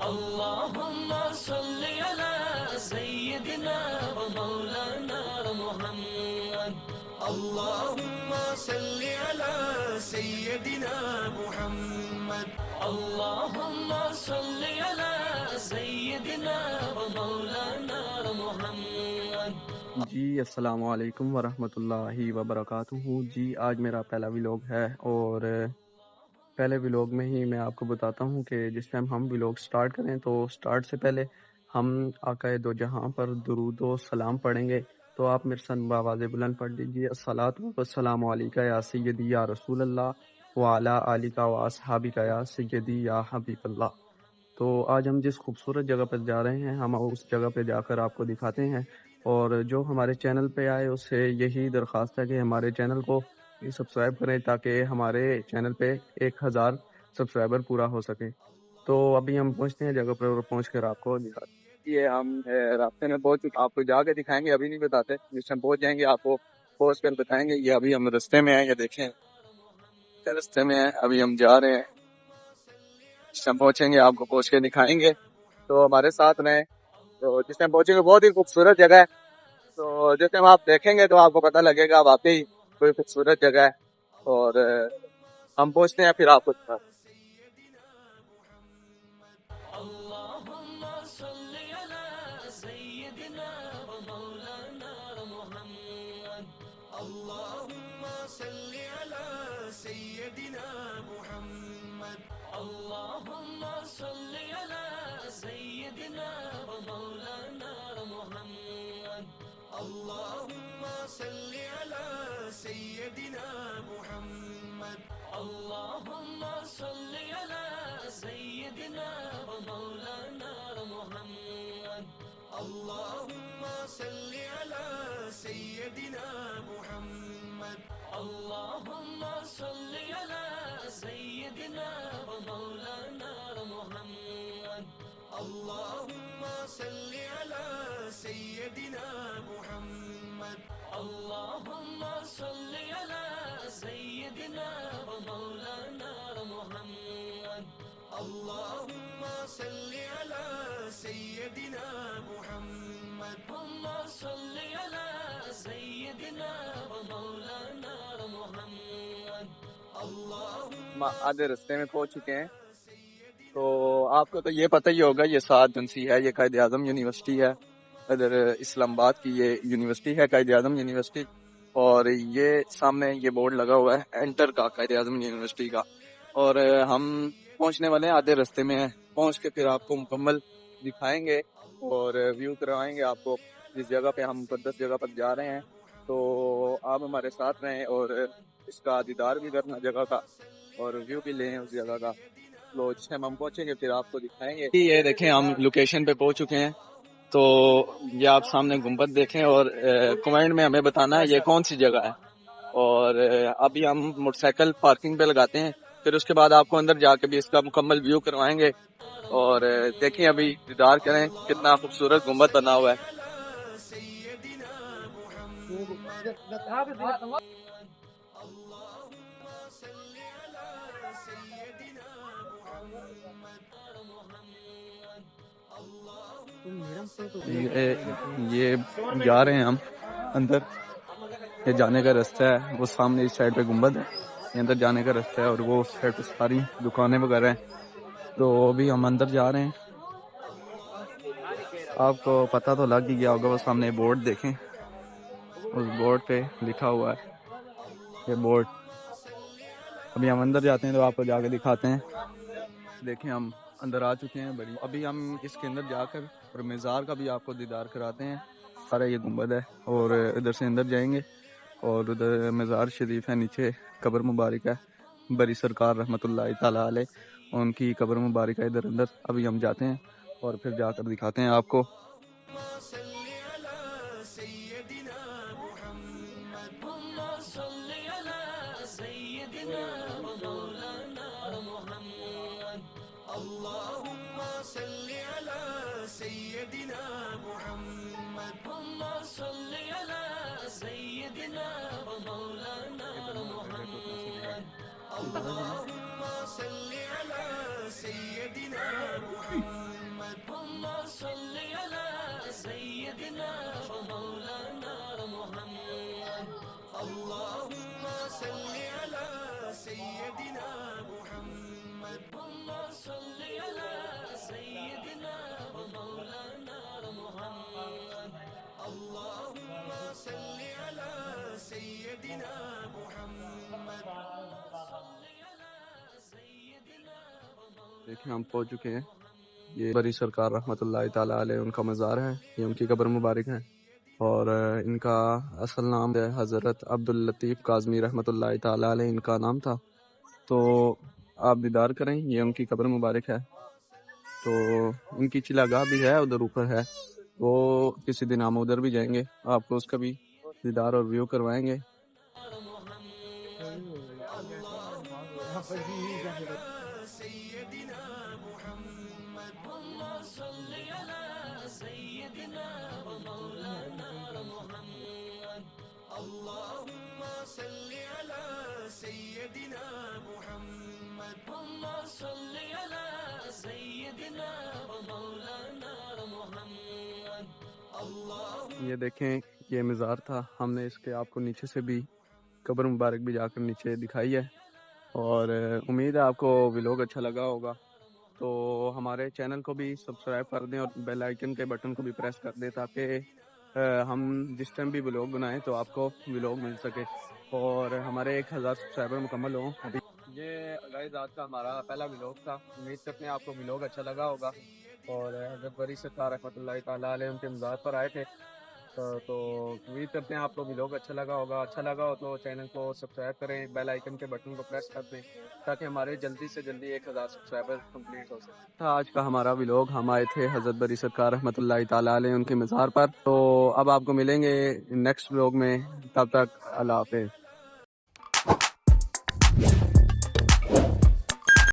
اللهم صل على سيدنا ومولانا محمد. اللهم صل على سيدنا محمد. اللهم صل على سيدنا ومولانا محمد. جی السلام علیکم ورحمۃ اللہ وبرکاتہ. جی آج میرا پہلا ولاگ ہے اور پہلے ولاگ میں ہی میں آپ کو بتاتا ہوں کہ جس ٹائم ہم ولاگ سٹارٹ کریں تو سٹارٹ سے پہلے ہم آقا دو جہاں پر درود و سلام پڑھیں گے. تو آپ میرے ساتھ بآواز بلند پڑھ لیجیے: الصلاۃ والسلام علیکہ یا سیدی یا رسول اللہ وعلی آلک و اصحابک یا سیدی یا حبیب اللہ. تو آج ہم جس خوبصورت جگہ پر جا رہے ہیں ہم اس جگہ پہ جا کر آپ کو دکھاتے ہیں. اور جو ہمارے چینل پہ آئے اس سے یہی درخواست ہے کہ ہمارے چینل کو سبسکرائب کریں تاکہ ہمارے چینل پہ 1000 سبسکرائبر پورا ہو سکے. تو ابھی ہم پہنچتے ہیں جگہ پر اور پہنچ کر آپ کو دکھاتے ہیں. یہ ہم راستے میں پہنچ چکے. آپ کو جا کے دکھائیں گے, ابھی نہیں بتاتے. جس ہم پہنچ جائیں گے آپ کو پہنچ کر بتائیں گے. یہ ابھی ہم راستے میں ہیں, یہ دیکھیں راستے میں ہیں, ابھی ہم جا رہے ہیں. جس ٹائم پہنچیں گے آپ کو پہنچ کے دکھائیں گے, تو ہمارے ساتھ رہیں. تو جس ٹائم پہنچیں گے بہت ہی خوبصورت جگہ ہے. تو جس ٹائم آپ دیکھیں گے تو آپ کو پتہ لگے گا واقعی کوئی خوبصورت جگہ ہے. اور ہم پہنچتے ہیں پھر آپ کو دکھاتے ہیں. اللهم صل على سيدنا ومولانا محمد. اللهم صل على سيدنا محمد. اللهم صل على سيدنا ومولانا محمد. اللهم صل على سيدنا محمد. اللهم صل على سيدنا ومولانا محمد. اللهم صل على سيدنا محمد. اللهم صل على سيدنا ومولانا محمد. اللهم صل على سيدنا محمد. اللهم صل على سيدنا ومولانا محمد. اللهم صل على سيدنا محمد. اللهم صل على سيدنا ومولانا محمد. اللهم آدھے رستے میں پہنچ چکے ہیں. تو آپ کو تو یہ پتہ ہی ہوگا, یہ سعد جنسی ہے, یہ قائد اعظم یونیورسٹی ہے. ادھر اسلام آباد کی یہ یونیورسٹی ہے, قائد اعظم یونیورسٹی. اور یہ سامنے یہ بورڈ لگا ہوا ہے انٹر کا, قائد اعظم یونیورسٹی کا. اور ہم پہنچنے والے ہیں, آدھے رستے میں ہیں. پہنچ کے پھر آپ کو مکمل دکھائیں گے اور ویو کروائیں گے آپ کو جس جگہ پہ ہم مقدس جگہ پر جا رہے ہیں. تو آپ ہمارے ساتھ رہیں اور اس کا دیدار بھی کرنا جگہ کا, اور ویو بھی لیں اس جگہ کا. تو جس ٹائم ہم پہنچیں گے پھر آپ کو دکھائیں گے. یہ دیکھیں ہم لوکیشن پہ پہنچ چکے ہیں. تو یہ آپ سامنے گنبد دیکھیں اور کمنٹ میں ہمیں بتانا ہے یہ کون سی جگہ ہے. اور ابھی ہم موٹر سائیکل پارکنگ پہ لگاتے ہیں, پھر اس کے بعد آپ کو اندر جا کے بھی اس کا مکمل ویو کروائیں گے. اور دیکھیں ابھی دیدار کریں کتنا خوبصورت گنبد بنا ہوا ہے. یہ جا رہے ہیں ہم اندر. یہ جانے کا راستہ ہے, وہ سامنے اس سائڈ پہ گنبد ہے, یہ اندر جانے کا راستہ ہے, اور وہ اس سائڈ پہ ساری دکانیں وغیرہ ہیں. تو ابھی ہم اندر جا رہے ہیں. آپ کو پتہ تو لگ ہی گیا ہوگا, وہ سامنے بورڈ دیکھیں, اس بورڈ پہ لکھا ہوا ہے یہ بورڈ. ابھی ہم اندر جاتے ہیں تو آپ کو جا کے دکھاتے ہیں. دیکھیں ہم اندر آ چکے ہیں. بڑی ابھی ہم اس کے اندر جا کر اور مزار کا بھی آپ کو دیدار کراتے ہیں. سارا یہ گنبد ہے, اور ادھر سے اندر جائیں گے اور ادھر مزار شریف ہے, نیچے قبر مبارک ہے بری سرکار رحمۃ اللہ تعالی علیہ, ان کی قبر مبارک ہے ادھر اندر. ابھی ہم جاتے ہیں اور پھر جا کر دکھاتے ہیں آپ کو. اللهم صل على سيدنا محمد. اللهم صل على سيدنا ومولانا محمد. اللهم صل على سيدنا محمد. دیکھیں ہم پہنچ چکے ہیں. یہ بری سرکار رحمۃ اللہ تعالیٰ علیہ ان کا مزار ہے. یہ ان کی قبر مبارک ہے اور ان کا اصل نام ہے حضرت عبداللطیف کاظمی رحمۃ اللہ تعالیٰ علیہ ان کا نام تھا. تو آپ دیدار کریں, یہ ان کی قبر مبارک ہے. تو ان کی چلا گاہ بھی ہے ادھر اوپر ہے, وہ کسی دن ہم ادھر بھی جائیں گے, آپ کو اس کا بھی دیدار اور ویو کروائیں گے. سيدنا محمد اللهم صل على سيدنا ومولانا محمد اللهم صل على سيدنا محمد اللهم صل على سيدنا ومولانا محمد اللهم یہ دیکھیں یہ مزار تھا, ہم نے اس کے آپ کو نیچے سے بھی قبر مبارک بھی جا کر نیچے دکھائی ہے. اور امید ہے آپ کو ویلوگ اچھا لگا ہوگا. تو ہمارے چینل کو بھی سبسکرائب کر دیں اور بیل آئیکن کے بٹن کو بھی پریس کر دیں تاکہ ہم جس ٹائم بھی ویلوگ بنائیں تو آپ کو ویلوگ مل سکے اور ہمارے 1000 سبسکرائبر مکمل ہوں. ابھی یہ گائز آج کا ہمارا پہلا ویلوگ تھا. امید کرتے ہیں آپ کو ویلوگ اچھا لگا ہوگا. اور حضرت بری سرکار رحمۃ اللہ تعالیٰ علیہ ان کے مزار پر آئے تھے, تو امید کرتے ہیں آپ کو ویلوگ اچھا لگا ہوگا. اچھا لگا ہو تو چینل کو سبسکرائب کریں, بیل آئیکن کے بٹن کو پریس کر دیں تاکہ ہمارے جلدی سے جلدی 1000 سبسکرائبر کمپلیٹ ہو سکے. آج کا ہمارا ویلوگ, ہم آئے تھے حضرت بری سرکار رحمۃ اللہ تعالیٰ علیہ ان کے مزار پر. تو اب آپ کو ملیں گے نیکسٹ ویلوگ میں, تب تک اللہ حافظ.